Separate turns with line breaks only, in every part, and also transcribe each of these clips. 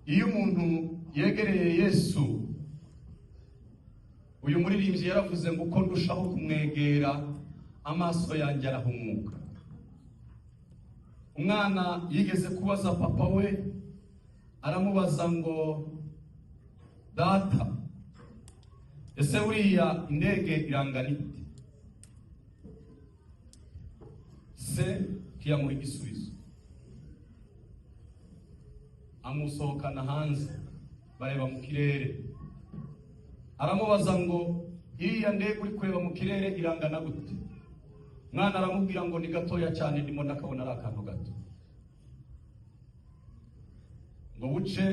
Iyo umuntu yegereye Yesu, uyu muririmbyi yaravuze ngo uko ndushaho kumwegera amaso yanjye arahumuka. Umwana yigeze kubaza papa we aramubaza ngo data, ese uriya indege irangana ite? Se ntiyamuri igisubizo, amusohokana hanze bareba mu kirere. Aramubaza ngo iriya ndege uri kureba mu kirere irangana gute? Mwana aramubwira ngo ni gatoya cyane, ndimo ndakabona ari akantu gato. Ngo buce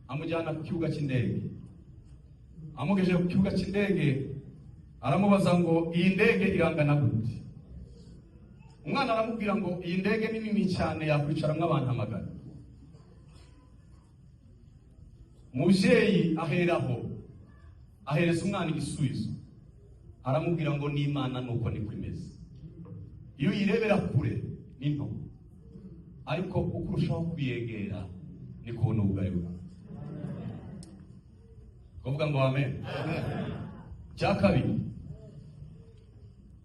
amujyana ku kibuga cy'indege. Amugejeje ku kibuga cy'indege aramubaza ngo iyi ndege irangana gute? Umwana aramubwira ngo iyi ndege ni nini cyane, yakwicaramwo abantu amagana. Muvyeyi aheraho ahereza umwana igisubizo, aramubwira ngo n'Imana nuko niko imeze. Iyo uyirebera kure ni nto, ariko uko urushaho kuyegera niko ubona ubugari bwawe. Kuvuga ngo amen. Cya kabiri,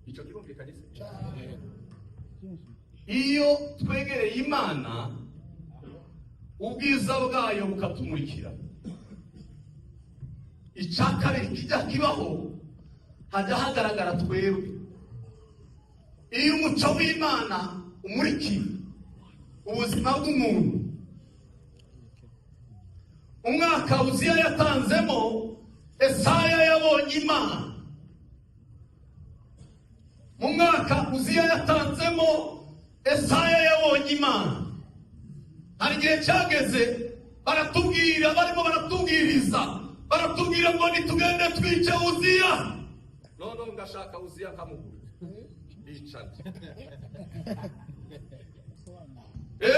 icyo kirumvikanye se? Iyo twegereye Imana ubwiza bwayo bukatumurikira. Icya kabiri kijya kibaho, hajya hagaragara twebwe. Iyo umuco w'Imana umurikiye ubuzima bw'umuntu, umwaka Uziya yatanzemo, Esaya yabonye Imana. Mu mwaka Uziya yatanzemo, Esaya yabonye Imana. Hari igihe cyageze baratubwira, barimo baratubwiriza, baratubwira ngo nitugende twice Uziya. None ngashaka Uziya nkamugura icana.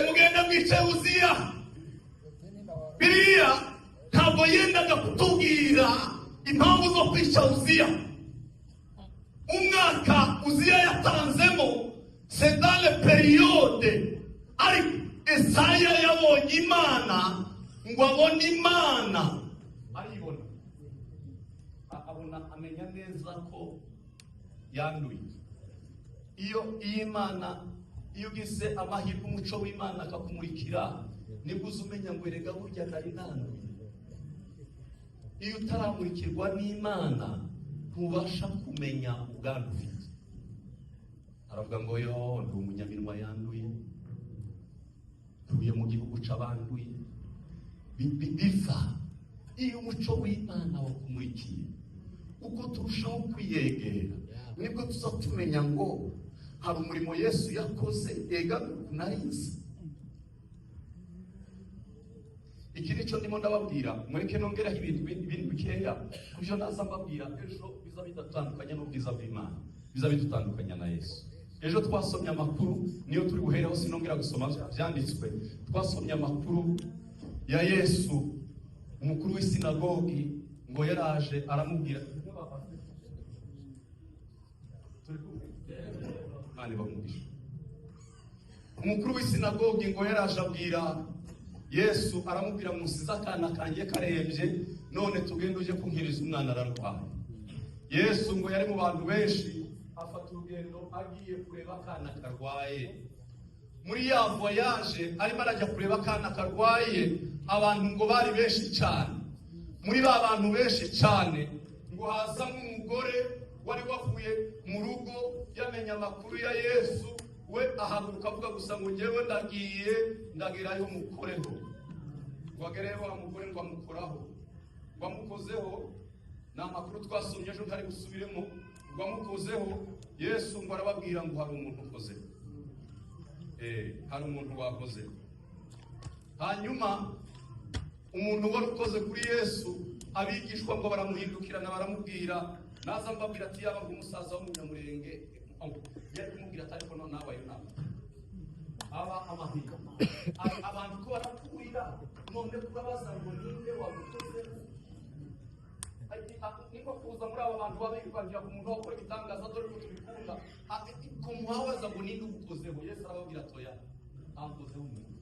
Mugende mwice Uziya. Biriya ntabwo yendaga kutubwira impamvu zo kwica Uziya. Umwaka Uziya yatanzemo, c'est dans les périodes ariko Esaya yabonye Imana, ngo abone Imana aribona, abona, amenya neza ko yanduye. Iyo Imana, iyo ugize amahirwe umuco w'Imana akakumurikira, nibwo uzumenya ngo erega burya nari nanduye. Iyo utaramurikirwa n'Imana ntubasha kumenya ubwandu ufite. Aravuga ngo yo ndi umunyaminwa yanduye, ntuye mu gihugu c'abanduye. Biva iyo umuco w'Imana wakumurikiye. Uko turushaho kwiyegera nibwo tuzatumenya ngo hari umurimo Yesu yakoze, ega narize. Iki nico ndimo ndababwira, mureke nongeraho ibintu bikeya kubyo naza mbabwira. Ejo biza bidatandukanye n'ubwiza bw'Imana, biza bidutandukanya na Yesu. Ejo twasomye amakuru, niyo turi buhereho, sinongera gusoma byanditswe. Twasomye amakuru ya Yesu, umukuru w'isinagogi ngo yaraje aramubwira, umukuru w'isinagogi ngo yaraje abwira Yesu, aramubwira musize akana kanjye karembye, none tugende uje kunkiriza umwana ararwaye. Yesu ngo yari mu bantu benshi, afata urugendo agiye kureba akana karwaye. Muri ya voyage arimo arajya kureba akana karwaye, abantu ngo bari benshi cyane. Muri ba bantu benshi cyane ngo haza nk'umugore wari wavuye mu rugo yamenya amakuru ya Yesu. We ahaguruka avuga gusa ngo ngewe ndagiye ndagerayo mukoreho. Wagereho wa mugore ngo amukoraho, wamukozeho. Ni amakuru twasomye ejo ntari gusubiremo. Wamukozeho, Yesu ngo arababwira ngo hari umuntu ukoze. Hari umuntu wakoze. Hanyuma umuntu wari ukoze kuri Yesu, abigishwa ngo baramuhindukirana baramubwira, naza mbabwira ati yaba umusaza w'umunyamurenge, yari kumubwira ati ariko none abayo nabo aba amahirwe abantu ko barakurira, none kubabaza ngo ninde wagukoze. Niko kuza muri aba bantu babikwangira ku muntu wakora ibitangaza, dore ko tubikunda, kumubaza ngo ninde ugukozeho. Yesu arababwira atoya, ntakozeho umuntu,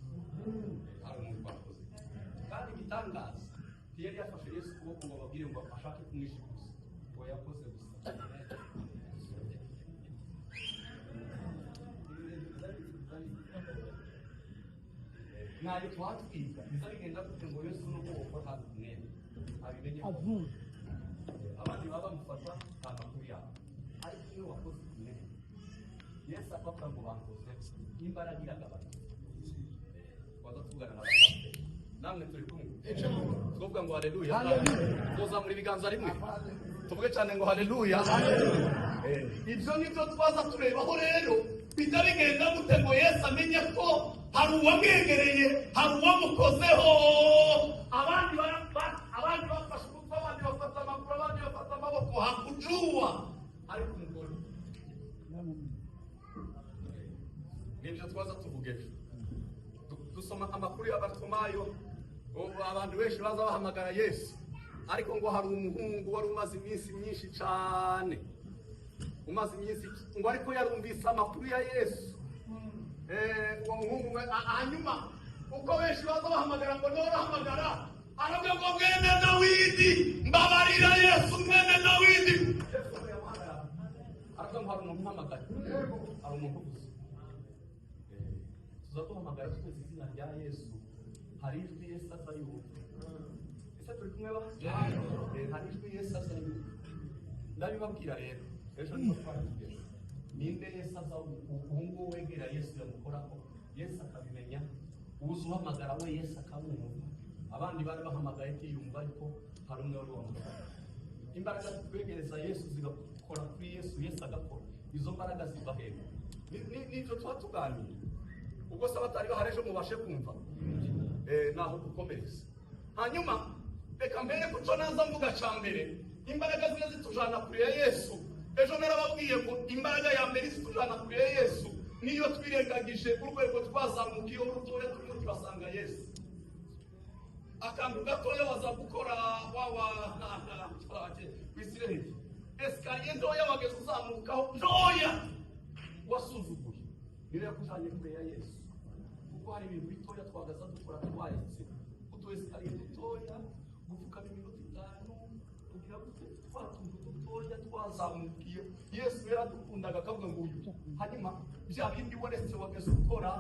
hari umuntu wakoze. Kandi igitangaza ntiyari yafashe Yesu ukuboko ngo ababwire ngo ashake kumwisha gusa, ngo yakoze gusa. nayo twatwiga bizagenda gute ngo Yesu n'ubwoko hakumwe abimenye abandi baba mufata amakuru yabo ariko iyo wakoze kimwe Yesu akakora ngo bankoze imbaraga iragabanya waza tuvugana n'abandi namwe turi kumwe tuvuga ngo haleluya tuza muri biganza rimwe tuvuge cyane ngo haleluya ibyo nibyo twaza turebaho rero bijya bigenda gute ngo Yesu amenye ko hari uwamwegereye hari uwamukozeho abandi bafashe umutwe abandi bafata amaguru abandi bafata amaboko hakujuwa ariko umugore nibyo twaza tuvugeje dusoma amakuru y'abatumayo abantu benshi baza bahamagara Yesu ariko ngo hari umuhungu wari umaze iminsi myinshi cyane umaze iminsi ngo ariko yarumvise amakuru ya Yesu uwo muhungu hanyuma uko benshi baza bahamagara ngo ntorahamagara aravuga ngo mwene Dawidi mbabarira Yesu mwene Dawidi aravuga ngo hari umuntu uhamagaye hari umuntu gusa tuzaduhamagara twese izina rya Yesu hari ijwi Yesu asa yuko ese turi kumwe ba hari ijwi Yesu asa yuko ndabibabwira rero ejo niho twatugeze ninde Yesu asa ubu wegera Yesu yamukoraho Yesu akabimenya uza uhamagara we Yesu akabumva abandi bari bahamagaye tiyumva ariko hari umwe wari wamuhamagaye imbaraga twegereza Yesu zigakora kuri Yesu Yesu agakora izo mbaraga ziva hejuru nibyo twatuganira ubwo se abatari bahareje mubashe kumva naho gukomereza hanyuma reka mbere kuco naza mvuga ca mbere imbaraga zimwe zitujana kure ya Yesu ejo narababwiye ngo imbaraga ya mbere zitujana kure ya Yesu niyo twirengagije urwego twazamukiye urutoya turimo turasanga Yesu akantu gatoya waza gukora wawa kwisireheli esikariye ntoya wageze uzamukaho ntoya wasuzuguye nire kujanye kure ya Yesu kuko hari ibintu bitoya twagaza dukora twahise utuesikariye dutoya gupfuka iminota 5 kugira ngo twatuntu dutoya twazamukiye Yesu yaradukundaga akavuga ngo uyu hanyuma bya bindi waretse wageze gukora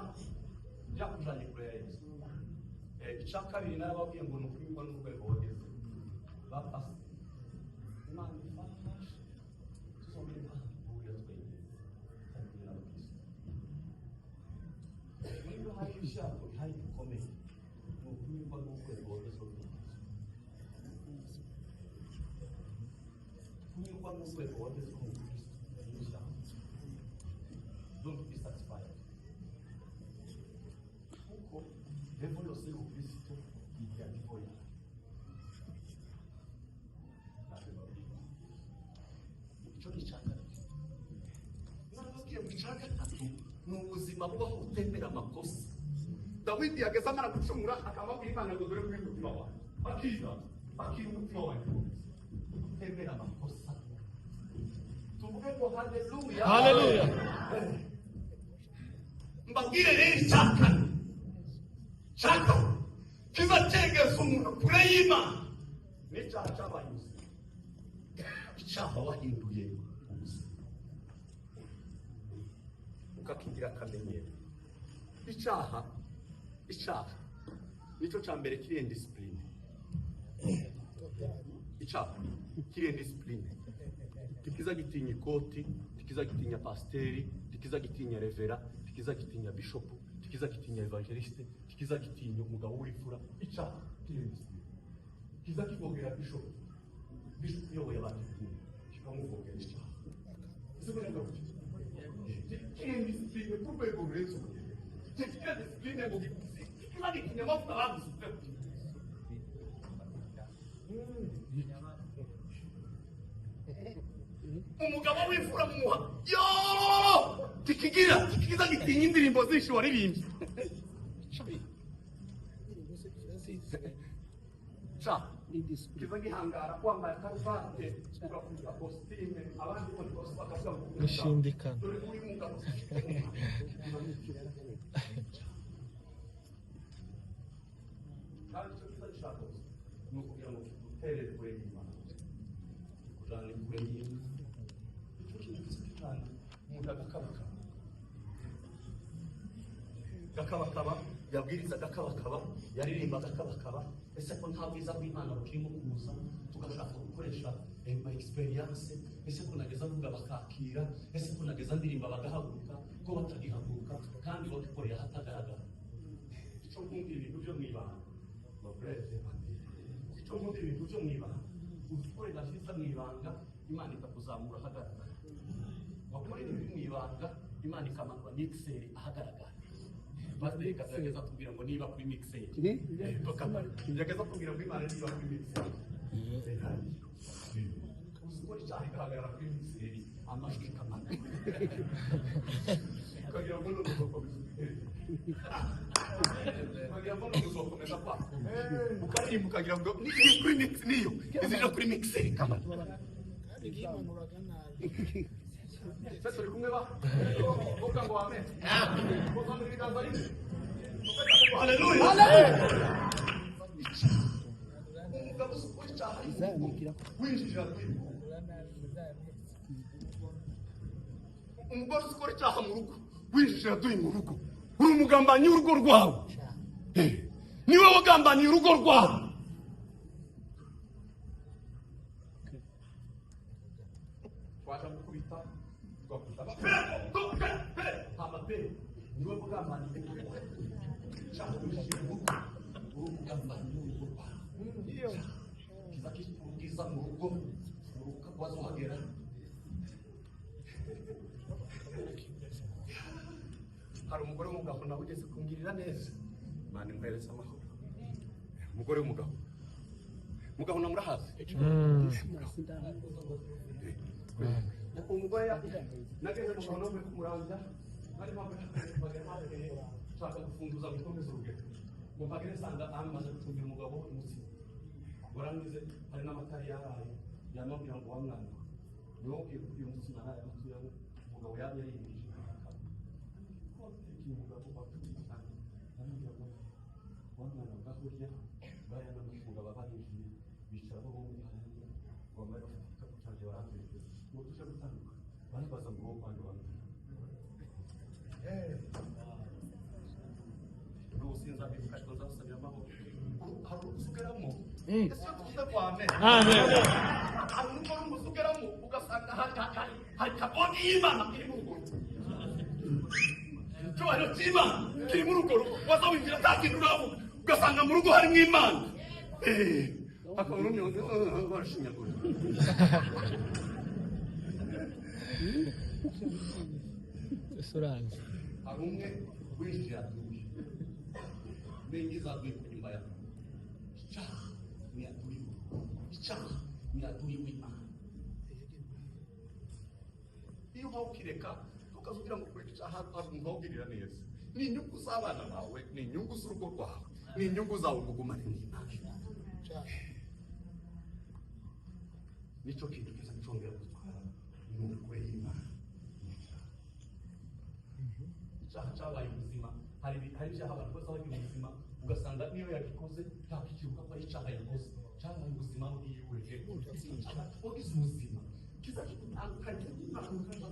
byakujanye kure ya Yesu icyakabiri narababwiye ngo nukunywa n'urwego wageze bapasi Imana ifashe tuzongere kuvuga twenge kandi niba hari ibyago bihari bikomeye nukunywa n'urwego wageze kunywa n'urwego wageze mu Kristo don't be satisfied kuko level yose y'ubukristo ijya ivoya icyo gicaga nababwiye mu gicaga ni ubuzima bubaho utembera amakosa Dawidi yageze amara gucumura akamabwira Imana ngo dore kuri umutima wawe bakira umutima wawe utembera amakosa tuvuge ngo haleluya haleluya mbabwire rero icyaka kiza cyegeza umuntu kure y'Imana n'icyaha cy'abayuzi icyaha wahinduye ubuzima ukakigira akamenyero icyaha nicyo cya mbere kiri indisipurine icyaha kiri indisipurine tikiza gitinya ikoti tikiza gitinya pasiteri tikiza gitinya revera tikiza gitinya bishopu tikiza gitinya evangeliste tikiza gitinya umugabo w'ifura icyaha kiri indisipurine kiza kivogera bishopu uyoboye abantu kikamuvogera icyaha ese buranga buke kiri indisipurine ku rwego rurenze urugero tikiza disipurine ngo kiza gitinya amavuta baguze umugabo w'ifura mumuha yo tikigira gitinya indirimbo zinshi waririmbye kiza gihangara kwambaye karuvate ugakuza kositime abandi bose bakavuga ngo
gushindikana
dore uri mugabo kandi icyo kiza gishaka ni ukugira ngo kigutere kure y'Imana kujana kure y'Imana icyo kintu kiza gitanga umuntu agakabuka gakabakaba, yabwiriza gakabakaba, yaririmba gakabakaba. Ese ko nta bwiza bw'Imana burimo kuza tugashaka gukoresha ma experience? Ese ko nageza avuga bakakira? Ese ko nageza ndirimba bagahaguruka ko batagihaguruka kandi bagikoreye ahatagaragara? Icyo nkunda ibintu byo mwibanga, icyo nkunda ibintu byo mwibanga, ukorera vyiza mwibanga, Imana ikakuzamura ahagaragara. Wakorera ibintu mwibanga, Imana ikamanura mixer ahagaragara. Basi ikazageza kubwira ngo niba kuri mixer, yageza kubwira ngo Imana niba kuri mixer, usikora cyane kahagarara kuri mixer, amajwi kamana kagira ngo n'urukomeza kagira ngo n'urukomeza kwa ukaririmba ukagira ngo ni kuri mix niyo izija kuri mixer kamana sasa turi kumwe ba boka ngo amen boka muri biganza bine haleluya umugabo usikora cyane winjira umugore usikora icyaha mu rugo winjira duyi mu rugo, uri umugambanyi w'urugo rwawe. Niwe wagambanyi urugo rwawe. Twaje gukubita twakuta amapere niwe wagambanyi urugo rwawe. Cyangwa winjira mu rugo uri umugambanyi w'urugo rwawe. Kiza kikugiza mu rugo wazohagera. Hari umugore w'umugabo nawe ugeze kungirira neza, Imana imwereza amahoro. Umugore w'umugabo, umugabo namurahazi. Umugore nageze mu bantu be kumurangira, nari mpamvu nshaka gufunguza gukomeza urugero. Ngo mpagere sanga amaze gutungira umugabo umutsima. Warangize hari n'amatari yaraye, yamubwira ngo wa mwana niwo ugiye kuri uyu mutsima naye amutuyeho, umugabo yari yarimirije. Umwana ngakurya baya n'umufunga babanije bicara bo muri hanze bamara bafata kucanje baranze ngo tuje gutanduka barabaza ngo kwanje bantu rusinza bifashwe zasabira amahoro hari usugeramo ese tuza kwa amen hari umuntu usugeramo ugasanga hari kaboni y'Imana kiri mu rugo cyubahiro cy'Imana kiri mu rugo wazawinjira ntakinduraho ugasanga mu rugo harimo Imana. Akaba n'umyonzi barashinyagura.
Sorange.
Hari umwe winjira atuye. Bengiza atuye ku nyumba yawe. Icyaha ni atuye. Icyaha ni atuye w'Imana. Iyo ukireka ukazugira ngo kuri icyaha hari umuntu wabwirira neza. Ni inyungu z'abana bawe, ni inyungu z'urugo rwawe, ni inyungu zawe kugumana n'Imana. Nicyo kintu kiza cyongera gutwara inyungu y'Imana. Icyaha cyabaye ubuzima, hari ibyaha abantu bose bagira ubuzima, ugasanga niyo yagikoze ntakikibuka ko ari icyaha yakoze. Cyabaye ubuzima bwiwe, wagize ubuzima, kiza kitandukanye n'Imana ukajya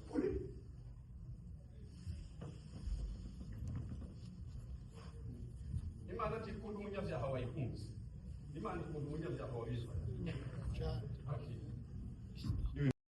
kure. Imana ikunda umunyabyaha wayikunze. Imana ikunda umunyabyaha wabizwe.